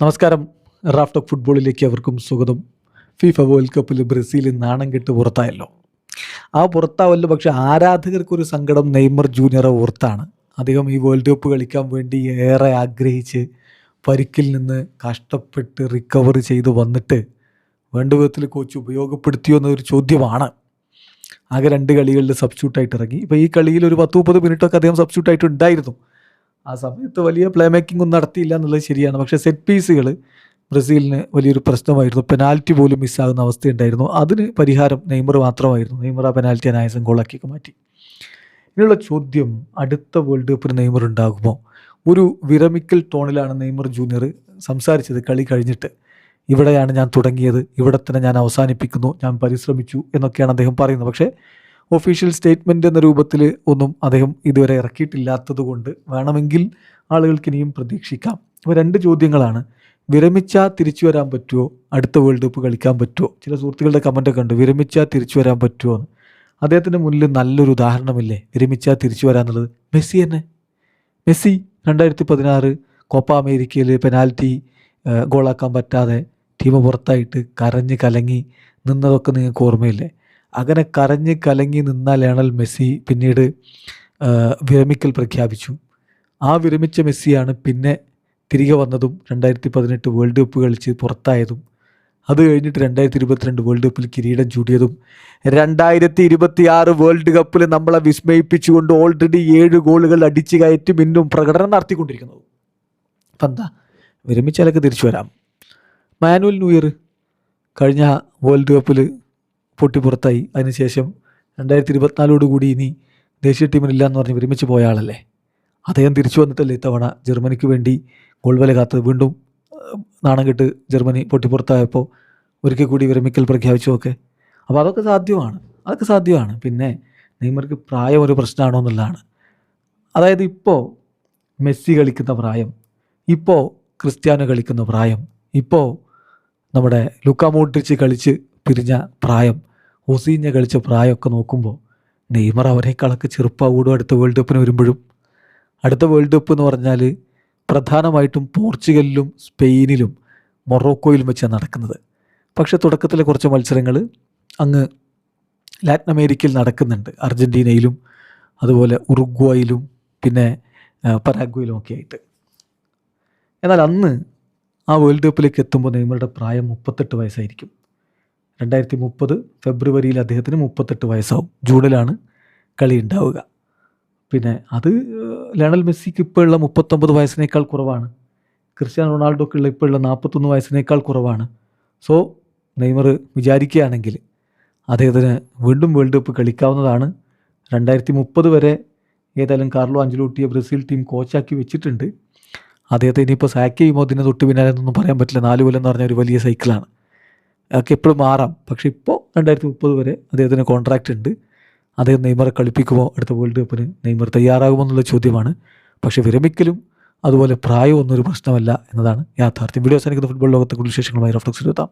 നമസ്കാരം. Raf talk ഫുട്ബോളിലേക്ക് അവർക്കും സ്വാഗതം. ഫിഫ വേൾഡ് കപ്പിൽ ബ്രസീൽ നാണം കെട്ട് പുറത്തായല്ലോ. ആ പുറത്താവല്ലോ, പക്ഷേ ആരാധകർക്കൊരു സങ്കടം നെയ്മർ ജൂനിയറെ ഓർത്താണ്. അദ്ദേഹം ഈ വേൾഡ് കപ്പ് കളിക്കാൻ വേണ്ടി ഏറെ ആഗ്രഹിച്ച് പരിക്കിൽ നിന്ന് കഷ്ടപ്പെട്ട് റിക്കവർ ചെയ്ത് വന്നിട്ട് വേണ്ട വിധത്തിൽ കോച്ച് ഉപയോഗപ്പെടുത്തിയോ എന്നൊരു ചോദ്യമാണ്. ആകെ 2 കളികളിൽ സബ്സ്റ്റിറ്റ്യൂട്ടായിട്ട് ഇറങ്ങി. ഇപ്പോൾ ഈ കളിയിൽ ഒരു 10-30 മിനിറ്റൊക്കെ അദ്ദേഹം സബ്സ്റ്റിറ്റ്യൂട്ടായിട്ട് ഉണ്ടായിരുന്നു. ആ സമയത്ത് വലിയ പ്ലേ മേക്കിംഗ് ഒന്നും നടത്തിയില്ല എന്നുള്ളത് ശരിയാണ്. പക്ഷേ സെറ്റ് പീസുകൾ ബ്രസീലിന് വലിയൊരു പ്രശ്നമായിരുന്നു. പെനാൽറ്റി പോലും മിസ്സാകുന്ന അവസ്ഥയുണ്ടായിരുന്നു. അതിന് പരിഹാരം നെയ്മർ മാത്രമായിരുന്നു. നെയ്മർ ആ പെനാൽറ്റി അനായാസം ഗോളാക്കിയൊക്കെ മാറ്റി. ഇതിനുള്ള ചോദ്യം, അടുത്ത വേൾഡ് കപ്പിന് നെയ്മർ ഉണ്ടാകുമോ? ഒരു വിരമിക്കൽ ടോണിലാണ് നെയ്മർ ജൂനിയർ സംസാരിച്ചത് കളി കഴിഞ്ഞിട്ട്. ഇവിടെയാണ് ഞാൻ തുടങ്ങിയത്, ഇവിടെ തന്നെ ഞാൻ അവസാനിപ്പിക്കുന്നു, ഞാൻ പരിശ്രമിച്ചു എന്നൊക്കെയാണ് അദ്ദേഹം പറയുന്നത്. പക്ഷേ ഒഫീഷ്യൽ സ്റ്റേറ്റ്മെൻറ്റ് എന്ന രൂപത്തിൽ ഒന്നും അദ്ദേഹം ഇതുവരെ ഇറക്കിയിട്ടില്ലാത്തത് കൊണ്ട് വേണമെങ്കിൽ ആളുകൾക്ക് ഇനിയും പ്രതീക്ഷിക്കാം. അപ്പോൾ 2 ചോദ്യങ്ങളാണ്. വിരമിച്ചാൽ തിരിച്ചു വരാൻ പറ്റുമോ? അടുത്ത വേൾഡ് കപ്പ് കളിക്കാൻ പറ്റുമോ? ചില സുഹൃത്തുക്കളുടെ കമൻറ്റൊക്കെ ഉണ്ട്, വിരമിച്ചാൽ തിരിച്ചു വരാൻ പറ്റുമോ എന്ന്. അദ്ദേഹത്തിൻ്റെ മുന്നിൽ നല്ലൊരു ഉദാഹരണമില്ലേ വിരമിച്ചാൽ തിരിച്ചു വരാന്നുള്ളത്? മെസ്സി തന്നെ. മെസ്സി 2016 കോപ്പ അമേരിക്കയിൽ പെനാൽറ്റി ഗോളാക്കാൻ പറ്റാതെ ടീം പുറത്തായിട്ട് കരഞ്ഞ് കലങ്ങി നിന്നതൊക്കെ നിങ്ങൾക്ക് ഓർമ്മയില്ലേ? അങ്ങനെ കരഞ്ഞ് കലങ്ങി നിന്ന ലയണൽ മെസ്സി പിന്നീട് വിരമിക്കൽ പ്രഖ്യാപിച്ചു. ആ വിരമിച്ച മെസ്സിയാണ് പിന്നെ തിരികെ വന്നതും 2018 വേൾഡ് കപ്പ് കളിച്ച് പുറത്തായതും. അത് കഴിഞ്ഞിട്ട് 2022 വേൾഡ് കപ്പിൽ കിരീടം ചൂടിയതും 2026 വേൾഡ് കപ്പിൽ നമ്മളെ വിസ്മയിപ്പിച്ചുകൊണ്ട് ഓൾറെഡി 7 ഗോളുകൾ അടിച്ചു കയറ്റി മിന്നും പ്രകടനം നടത്തിക്കൊണ്ടിരിക്കുന്നത്. അപ്പം എന്താ, വിരമിച്ചാലൊക്കെ തിരിച്ചു വരാം. മാനുവൽ ന്യൂയർ കഴിഞ്ഞ വേൾഡ് കപ്പിൽ പൊട്ടി പുറത്തായി. അതിനുശേഷം 2024 ഇനി ദേശീയ ടീമിനില്ല എന്ന് പറഞ്ഞ് വിരമിച്ച് പോയ ആളല്ലേ. അദ്ദേഹം തിരിച്ചു വന്നിട്ടല്ലേ ഇത്തവണ ജർമ്മനിക്ക് വേണ്ടി ഗോൾ വല കാത്ത് വീണ്ടും നാണം കെട്ട് ജർമ്മനി പൊട്ടിപ്പുറത്തായപ്പോൾ ഒരിക്കൽ കൂടി വിരമിക്കൽ പ്രഖ്യാപിച്ചതൊക്കെ. അപ്പോൾ അതൊക്കെ സാധ്യമാണ്. പിന്നെ നെയ്മർക്ക് പ്രായം ഒരു പ്രശ്നമാണോ എന്നുള്ളതാണ്. അതായത് ഇപ്പോൾ മെസ്സി കളിക്കുന്ന പ്രായം, ഇപ്പോൾ ക്രിസ്ത്യാനോ കളിക്കുന്ന പ്രായം, ഇപ്പോൾ നമ്മുടെ ലുക്ക മോഡ്രിച്ച് കളിച്ച് പിരിഞ്ഞ പ്രായം, ഒസീഞ്ഞ കളിച്ച പ്രായമൊക്കെ നോക്കുമ്പോൾ നെയ്മർ അവരെക്കാളൊക്കെ ചെറുപ്പമാകൂടും അടുത്ത വേൾഡ് കപ്പിന് വരുമ്പോഴും. അടുത്ത വേൾഡ് കപ്പ് എന്ന് പറഞ്ഞാൽ പ്രധാനമായിട്ടും പോർച്ചുഗലിലും സ്പെയിനിലും മൊറോക്കോയിലും വെച്ചാണ് നടക്കുന്നത്. പക്ഷേ തുടക്കത്തിലെ കുറച്ച് മത്സരങ്ങൾ അങ്ങ് ലാറ്റിൻ അമേരിക്കയിൽ നടക്കുന്നുണ്ട്. അർജൻറ്റീനയിലും അതുപോലെ ഉറുഗ്വായിലും പിന്നെ പരാഗ്വയിലും ഒക്കെ ആയിട്ട്. എന്നാൽ അന്ന് ആ വേൾഡ് കപ്പിലേക്ക് എത്തുമ്പോൾ നെയ്മറുടെ പ്രായം 38 വയസ്സായിരിക്കും. 2030 ഫെബ്രുവരിയിൽ അദ്ദേഹത്തിന് 38 വയസ്സാവും. ജൂണിലാണ് കളി ഉണ്ടാവുക. പിന്നെ അത് ലയണൽ മെസ്സിക്ക് ഇപ്പോൾ ഉള്ള 39 വയസ്സിനേക്കാൾ കുറവാണ്. ക്രിസ്ത്യാനോ റൊണാൾഡോക്കുള്ള ഇപ്പോൾ ഉള്ള 41 വയസ്സിനേക്കാൾ കുറവാണ്. സോ നെയ്മർ വിചാരിക്കുകയാണെങ്കിൽ അദ്ദേഹത്തിന് വീണ്ടും വേൾഡ് കപ്പ് കളിക്കാവുന്നതാണ്. 2030 വരെ ഏതായാലും കാർലോ അഞ്ചലോട്ടിയെ ബ്രസീൽ ടീം കോച്ചാക്കി വെച്ചിട്ടുണ്ട്. അദ്ദേഹത്തെ ഇനിയിപ്പോൾ സാക്ക് ചെയ്യുമോ അതിന് തൊട്ട് പിന്നാലെ എന്നൊന്നും പറയാൻ പറ്റില്ല. 4 കൊല്ലം എന്ന് പറഞ്ഞ ഒരു വലിയ സൈക്കിളാണ്. അതൊക്കെ എപ്പോഴും മാറാം. പക്ഷേ ഇപ്പോൾ 2030 വരെ അദ്ദേഹത്തിന് കോൺട്രാക്റ്റ് ഉണ്ട്. അദ്ദേഹം നെയ്മറെ കളിപ്പിക്കുമോ അടുത്ത വേൾഡ് കപ്പിന്? നെയ്മർ തയ്യാറാകുമോ എന്നുള്ള ചോദ്യമാണ്. പക്ഷേ വിരമിക്കലും അതുപോലെ പ്രായമൊന്നും ഒരു പ്രശ്നമല്ല എന്നതാണ് യാഥാർത്ഥ്യം. വീഡിയോ അവസാനിക്കുന്ന ഫുട്ബോൾ ലോകത്തെ കൂടുതൽ വിശേഷങ്ങളുമായി റഫ്ലക്സ് എത്താം.